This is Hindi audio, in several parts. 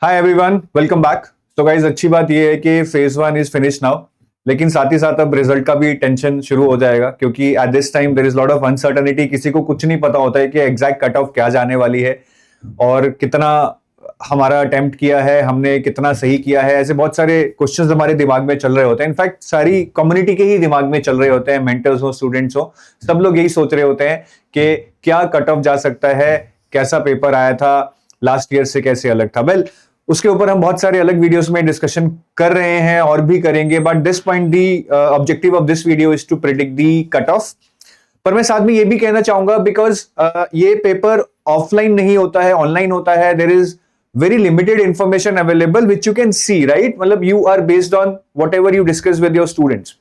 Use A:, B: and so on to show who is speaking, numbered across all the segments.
A: Hi everyone, welcome back. तो गाइज अच्छी बात ये है कि फेज 1 इज फिनिश नाउ, लेकिन साथ ही साथ अब रिजल्ट का भी टेंशन शुरू हो जाएगा क्योंकि at this time there is lot of uncertainty. किसी को कुछ नहीं पता होता है कि एग्जैक्ट कट ऑफ क्या जाने वाली है और कितना हमारा अटेम्प्ट किया है, हमने कितना सही किया है। ऐसे बहुत सारे क्वेश्चंस हमारे दिमाग में चल रहे होते हैं। इनफैक्ट सारी कम्युनिटी के ही दिमाग में चल रहे होते हैं, मेंटर्स हो, स्टूडेंट्स हो, सब लोग यही सोच रहे होते हैं कि क्या कट ऑफ जा सकता है, कैसा पेपर आया था, लास्ट ईयर से कैसे अलग था। वेल, उसके ऊपर हम बहुत सारे अलग वीडियोस में डिस्कशन कर रहे हैं और भी करेंगे, but this point the objective of this video is to predict the cut off. पर मैं साथ में ये भी कहना चाहूंगा बिकॉज ये पेपर ऑफलाइन नहीं होता है, ऑनलाइन होता है। There is very limited information available which you can see, right? मतलब you are based on whatever you discuss with your students.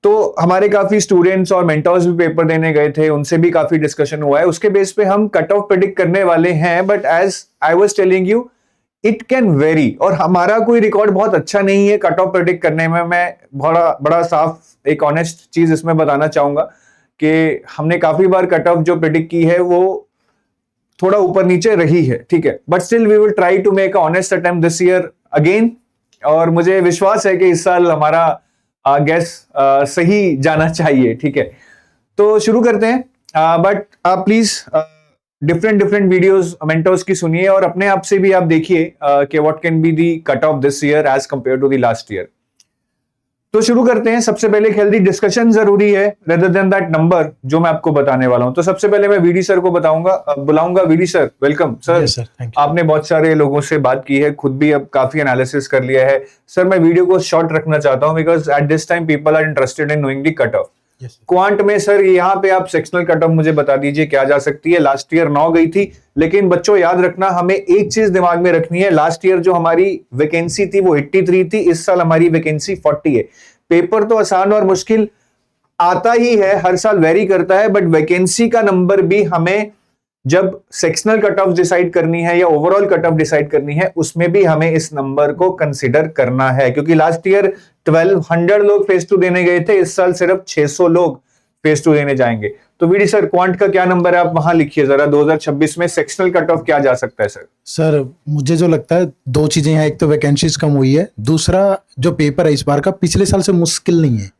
A: तो हमारे काफी स्टूडेंट्स और मेंटर्स भी पेपर देने गए थे, उनसे भी काफी डिस्कशन हुआ है, उसके बेस पे हम कट ऑफ प्रेडिक्ट करने वाले हैं। But as I was telling you, it can vary, और हमारा कोई रिकॉर्ड बहुत अच्छा नहीं है कट ऑफ प्रेडिक्ट करने में। मैं बड़ा साफ एक ऑनेस्ट चीज इसमें बताना चाहूंगा कि हमने काफी बार कट ऑफ जो प्रेडिक्ट की है वो थोड़ा ऊपर नीचे रही है, ठीक है, but still we will try to make a honest attempt this year again. और मुझे विश्वास है कि इस साल हमारा गैस सही जाना चाहिए, ठीक है। तो शुरू करते हैं, बट आप प्लीज डिफरेंट वीडियोस मेंटर्स की सुनिए और अपने आप से भी आप देखिए कि what can be the cut off this year as compare to the last year. तो शुरू करते हैं। सबसे पहले हेल्दी डिस्कशन जरूरी है रेदर देन दैट नंबर जो मैं आपको बताने वाला हूं। तो सबसे पहले मैं वीडी सर को बुलाऊंगा। VD sir, welcome sir.
B: Yes, sir, thank you.
A: आपने बहुत सारे लोगों से बात की है, खुद भी अब काफी एनालिसिस कर लिया है। सर, मैं वीडियो को शॉर्ट रखना चाहता हूं because at this time people are interested in knowing the cut off.
B: Yes, sir.
A: Quant में सर यहाँ पे आप सेक्शनल कट ऑफ मुझे बता दीजिए क्या जा सकती है। लास्ट ईयर 9 गई थी, लेकिन बच्चों याद रखना, हमें एक चीज दिमाग में रखनी है, लास्ट ईयर जो हमारी वैकेंसी थी वो 83 थी, इस साल हमारी वैकेंसी 40 है। पेपर तो आसान और मुश्किल आता ही है, हर साल वेरी करता है, बट वैकेंसी का नंबर भी हमें जब सेक्शनल कट ऑफ डिसाइड करनी है या ओवरऑल कट ऑफ डिसाइड करनी है, उसमें भी हमें इस नंबर को कंसिडर करना है। क्योंकि लास्ट ईयर 1200 लोग फेज 2 देने गए थे, इस साल सिर्फ 600 लोग फेज 2 देने जाएंगे। तो वीडी सर, क्वांट का क्या नंबर है, आप वहां लिखिए जरा। 2026 में सेक्शनल कट ऑफ क्या जा सकता है सर?
B: सर, मुझे जो लगता है दो चीजें हैं, एक तो वैकेंसीज कम हुई है, दूसरा जो पेपर है इस बार का पिछले साल से मुश्किल नहीं है।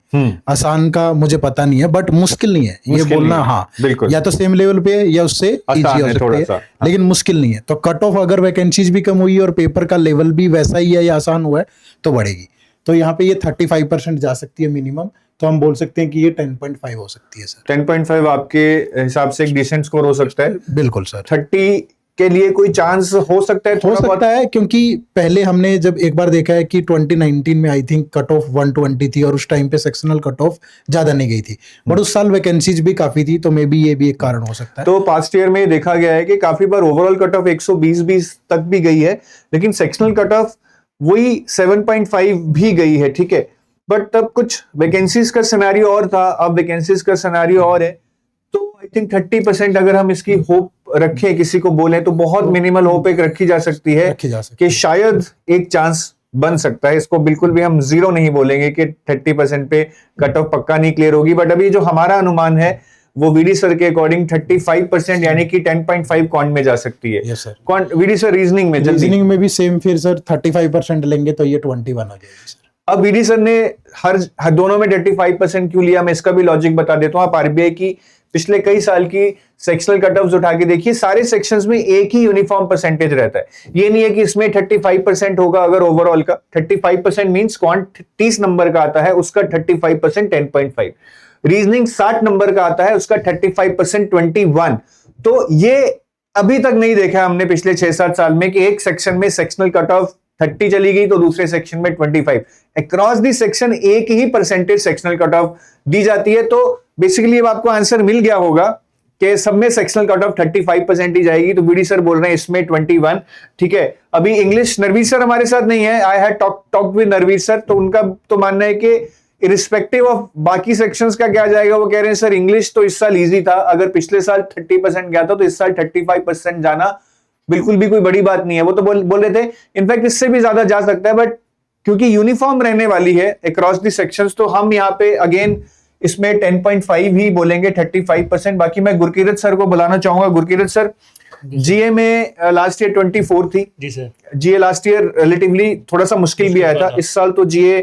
B: आसान का मुझे पता नहीं है, बट मुश्किल नहीं है ये बोलना। हाँ,
A: बिल्कुल,
B: या तो सेम लेवल पे है या उससे इजी हो सकती है, लेकिन मुश्किल नहीं है। तो कट ऑफ अगर वैकेंसीज भी कम हुई और पेपर का लेवल भी वैसा ही है या आसान हुआ है तो बढ़ेगी। तो यहाँ पे ये 35% जा सकती है मिनिमम। तो हम बोल सकते हैं कि ये 10.5 हो सकती है सर।
A: 10.5 आपके हिसाब से एक डिसेंट स्कोर हो सकता है?
B: बिल्कुल सर।
A: 30 के लिए कोई चांस हो सकता है?
B: हो सकता है, क्योंकि पहले हमने जब एक बार देखा है कि 2019 में आई थिंक कट ऑफ 120 थी और उस टाइम पे सेक्शनल कट ऑफ ज्यादा नहीं गई थी, बट उस साल वैकेंसीज भी काफी थी, तो मे बी ये भी एक कारण हो सकता है।
A: तो पास्ट ईयर में देखा गया है कि काफी बार ओवरऑल कट ऑफ 120 तक भी गई है, लेकिन सेक्शनल कट ऑफ वही 7.5 भी गई है, ठीक है। बट तब कुछ वैकेंसीज का सिनेरियो और था, अब वैकेंसीज का सिनेरियो और है। तो आई थिंक 30% अगर हम इसकी होप रखें, किसी को बोले तो बहुत मिनिमल होप एक रखी जा सकती है कि शायद एक चांस बन सकता है। इसको बिल्कुल भी हम जीरो नहीं बोलेंगे कि 30% पे कट ऑफ पक्का नहीं क्लियर होगी, बट अभी जो हमारा अनुमान है वो वीडी सर के अकॉर्डिंग 35% यानी कि 10.5 क्वांट में जा सकती है।
B: Yes sir.
A: क्वांट वीडी सर रीजनिंग में
B: भी सेम, फिर सर 35% लेंगे तो ये 21 हो जाएगी सर।
A: अब वीडी सर ने हर दोनों में 35% क्यों लिया, मैं इसका भी लॉजिक बता देता हूं। आप आरबीआई की पिछले कई साल की सेक्शनल कट ऑफ्स उठा के देखिए, सारे सेक्शंस में एक ही यूनिफॉर्म परसेंटेज रहता है। ये नहीं है कि इसमें 35% होगा अगर ओवरऑल का 35% मींस क्वांट 30 नंबर का आता है, उसका 35% 10.5। रीजनिंग 60 नंबर का आता है, उसका 35% 21। तो ये अभी तक नहीं देखा हमने पिछले 6-7 साल में कि एक सेक्शन में सेक्शनल कट ऑफ 30 चली गई तो दूसरे सेक्शन में 25। अक्रॉस दी सेक्शन एक ही परसेंटेज सेक्शनल कट ऑफ दी जाती है। तो बेसिकली अब आपको आंसर मिल गया होगा कि सब में सेक्शनल कट ऑफ 35% ही जाएगी। तो बीडी सर बोल रहे हैं इसमें 21, ठीक है। अभी इंग्लिश नरवीर सर हमारे साथ नहीं है, I had talked with Narveer sir, तो उनका तो मानना है कि इरिस्पेक्टिव ऑफ बाकी सेक्शंस का क्या जाएगा, वो कह रहे हैं सर इंग्लिश तो इस साल इजी था, अगर पिछले साल 30% गया था तो इस साल 35% जाना बिल्कुल भी कोई बड़ी बात नहीं है। वो तो बोल रहे थे इनफैक्ट इससे भी ज्यादा जा सकता है, बट क्योंकि यूनिफॉर्म रहने वाली है अक्रॉस द सेक्शंस, तो हम यहाँ पे अगेन इसमें 10.5 ही बोलेंगे, 35%। बाकी मैं गुरकीरत सर को बुलाना चाहूंगा। गुरकीरत सर, जीए में लास्ट ईयर 24 थी
C: जी सर।
A: जीए लास्ट ईयर रिलेटिवली थोड़ा सा मुश्किल भी आया था, इस साल तो जीए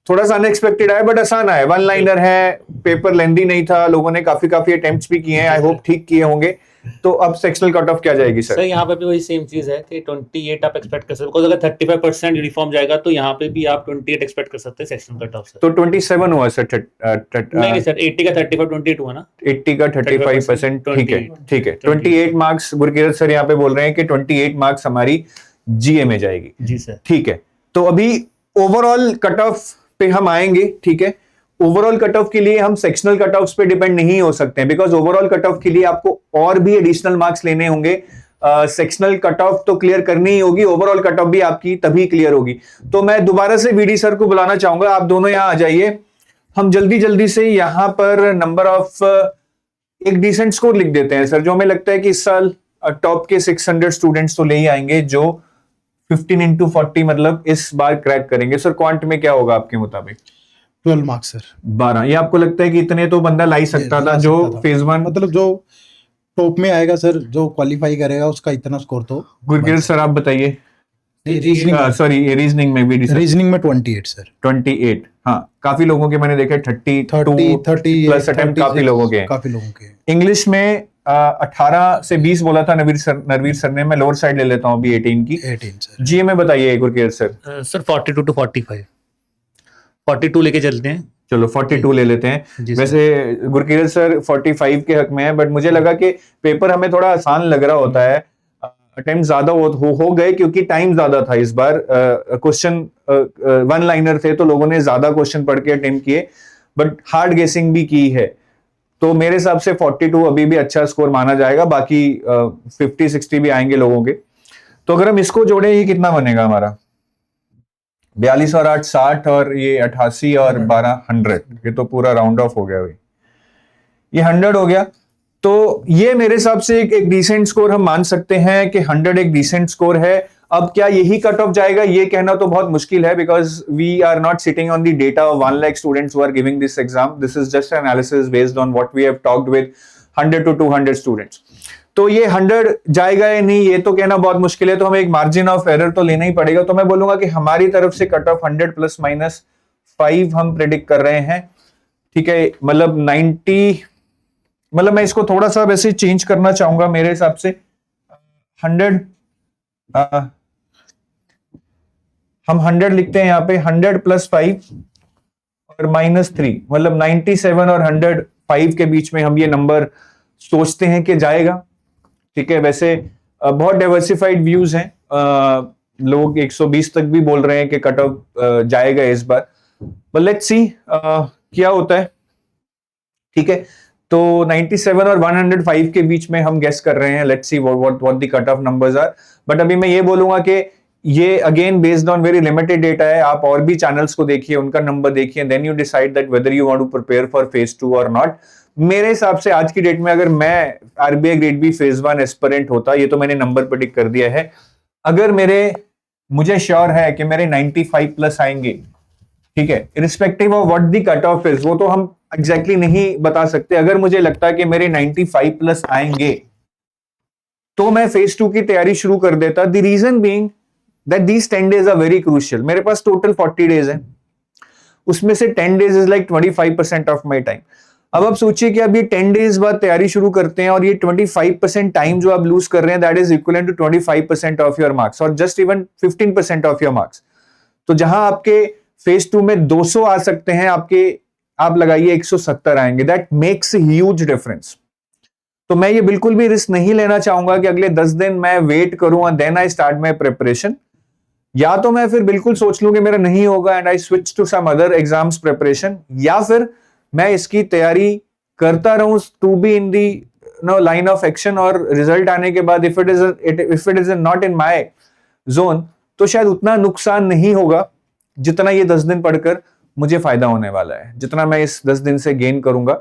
A: थोड़ा सा अनएक्सपेक्टेड आया बट आसान आया, वन लाइनर है, पेपर लेंदी नहीं था, लोगों ने काफी अटेम्प्ट्स भी किए हैं, आई होप ठीक किए होंगे। तो अब सेक्शनल कट ऑफ क्या जाएगी सर?
C: यहाँ पे भी वही सेम चीज है कि 28 आप एक्सपेक्ट कर सकते हो, बिकॉज अगर 35% यूनिफॉर्म जाएगा तो यहाँ पे भी आप 28 एक्सपेक्ट कर सकते हैं सेक्शनल कट ऑफ।
A: तो 27 हुआ सर?
C: नहीं सर, 80 का 35 28 हुआ ना,
A: 80 का 35%, ठीक है ठीक है। 28 मार्क्स गुरकीरत सर यहाँ पे बोल रहे हैं कि 28 मार्क्स हमारी जीए में जाएगी।
C: जी सर,
A: ठीक है। तो अभी ओवरऑल कट ऑफ पे हम आएंगे, ठीक है। ओवरऑल कट ऑफ के लिए हम सेक्शनल कट ऑफ पे डिपेंड नहीं हो सकते हैं, बिकॉज ओवरऑल कट ऑफ के लिए आपको और भी एडिशनल मार्क्स लेने होंगे। सेक्शनल कट ऑफ तो क्लियर करनी ही होगी, ओवरऑल कट ऑफ भी आपकी तभी क्लियर होगी। तो मैं दोबारा से वीडी सर को बुलाना चाहूंगा, आप दोनों यहां आ जाइए। हम जल्दी से यहां पर नंबर ऑफ एक डिसेंट स्कोर लिख देते हैं सर, जो हमें लगता है कि इस साल टॉप के 600 स्टूडेंट्स तो ले ही आएंगे, जो 15 into 40 मतलब इस बार क्रैक करेंगे। सर क्वांट में क्या होगा आपके मुताबिक?
B: 12 मार्क्स सर।
A: 12। ये आपको लगता है कि इतने तो बंदा ला ही सकता था जो फेज 1,
B: मतलब जो टॉप में आएगा सर, जो क्वालिफाई करेगा उसका इतना स्कोर तो।
A: गुरकीरत सर आप बताइए। रीजनिंग में भी
B: रीजनिंग में 28 सर।
A: 28, हाँ काफी लोगों के मैंने देखे 30 प्लस अटेम्प्ट काफी लोगों के। इंग्लिश में 18 से 20 बोला था नरवीर सर ने, मैं लोअर साइड ले लेता हूँ अभी 18 की।
B: 18 सर।
A: जीए में बताइए गुरकीरत सर।
C: सर 42 to 45, 42 लेके चलते हैं।
A: चलो 42 ले लेते हैं। वैसे गुरकीरत सर 45 के हक में है, बट मुझे लगा कि पेपर हमें थोड़ा आसान लग रहा होता है, अटेम्प्ट ज्यादा हो गए क्योंकि टाइम ज्यादा था इस बार। क्वेश्चन वन लाइनर थे तो लोगों ने ज्यादा क्वेश्चन पढ़ के अटेम्प्ट किए, बट हार्ड गेसिंग भी की है। तो मेरे हिसाब से 42 अभी भी अच्छा स्कोर माना जाएगा, बाकी 50-60 भी आएंगे लोगों के। तो अगर हम इसको जोड़े, ये कितना बनेगा हमारा? 42 और 8 60, और ये 88 और 12 100। ये तो पूरा राउंड ऑफ हो गया भाई, ये 100 हो गया। तो ये मेरे हिसाब से एक डिसेंट स्कोर हम मान सकते हैं कि 100 एक डिसेंट स्कोर है। अब क्या यही कट ऑफ जाएगा ये कहना तो बहुत मुश्किल है, because we are not sitting on the data of 1 lakh students who are giving this exam. This is just analysis based on what we have talked with 100 to 200 students. तो ये 100 जाएगा या नहीं ये तो कहना बहुत मुश्किल है, तो हमें एक मार्जिन ऑफ एरर तो लेना ही पड़ेगा। तो मैं बोलूंगा कि हमारी तरफ से कट ऑफ 100 ±5 हम प्रेडिक्ट कर रहे हैं, ठीक है। मतलब 90, मतलब मैं इसको थोड़ा सा वैसे चेंज करना चाहूंगा मेरे हिसाब से। 100 हम 100 लिखते हैं यहाँ पे, 100 + 5 और -3, मतलब 97 और 105 के बीच में हम ये नंबर सोचते हैं कि जाएगा, ठीक है। वैसे बहुत डाइवर्सिफाइड व्यूज हैं, लोग 120 तक भी बोल रहे हैं कि कट ऑफ जाएगा इस बार, बट लेट्स सी क्या होता है, ठीक है। तो 97 और 105 के बीच में हम गेस कर रहे हैं, let's see what the cut off numbers are. But अभी मैं ये बोलूंगा कि ये again based on very limited data है, आप और भी चैनल्स को देखिए, उनका नंबर देखिए, then you decide that whether you want to prepare for phase 2 और नॉट। मेरे हिसाब से आज की डेट में अगर मैं RBI grade B phase 1 aspirant होता, ये तो मैंने नंबर प्रेडिक्ट कर दिया है, अगर मुझे श्योर है कि मेरे 95+ आएंगे, ठीक है, irrespective of what the cut of is, वो तो हम एग्जैक्टली नहीं बता सकते। अगर मुझे लगता है कि मेरे 95+ आएंगे तो मैं फेज 2 की तैयारी शुरू कर देता। The reason being that these 10 days are very crucial. मेरे पास टोटल 40 days है, उसमें से 10 days is like 25% of my time. अब आप सोचिए कि अब ये 10 days बाद तैयारी शुरू करते हैं और ये 25% टाइम जो आप लूज कर रहे हैं, that is equivalent to 25% of your marks, और just even 15% of your marks. तो जहां आपके फेज 2 में 200 आ सकते हैं, आप लगाइए 170 आएंगे, that makes a huge difference. तो मैं ये बिल्कुल भी रिस्क नहीं लेना चाहूंगा कि अगले 10 दिन मैं वेट करूं और then I start my preparation. या तो मैं फिर बिल्कुल सोच लूं कि मेरा नहीं होगा and I switch to some other exams preparation, या फिर मैं इसकी तैयारी करता रहूं to be in the line of action, और रिजल्ट आने के बाद if it is not in my zone तो शायद उतना नुकसान नहीं होगा जितना ये 10 दिन पढ़कर मुझे फायदा होने वाला है। जितना मैं इस 10 दिन से गेन करूंगा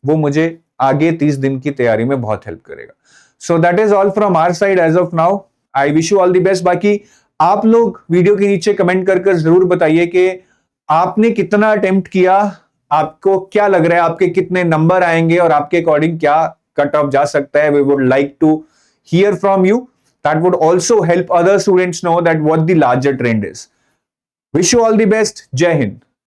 A: वो मुझे आगे 30 दिन की तैयारी में बहुत हेल्प करेगा। So that is all from our side as of now. I wish you all the best. बाकी आप लोग वीडियो के नीचे कमेंट कर जरूर बताइए कि आपने कितना अटेम्प्ट किया, आपको क्या लग रहा है, आपके कितने नंबर आएंगे और आपके अकॉर्डिंग क्या कट ऑफ जा सकता है। We would like to hear from you. That would also help other students know that what the larger trend is. Wish you all the best. Jai Hind.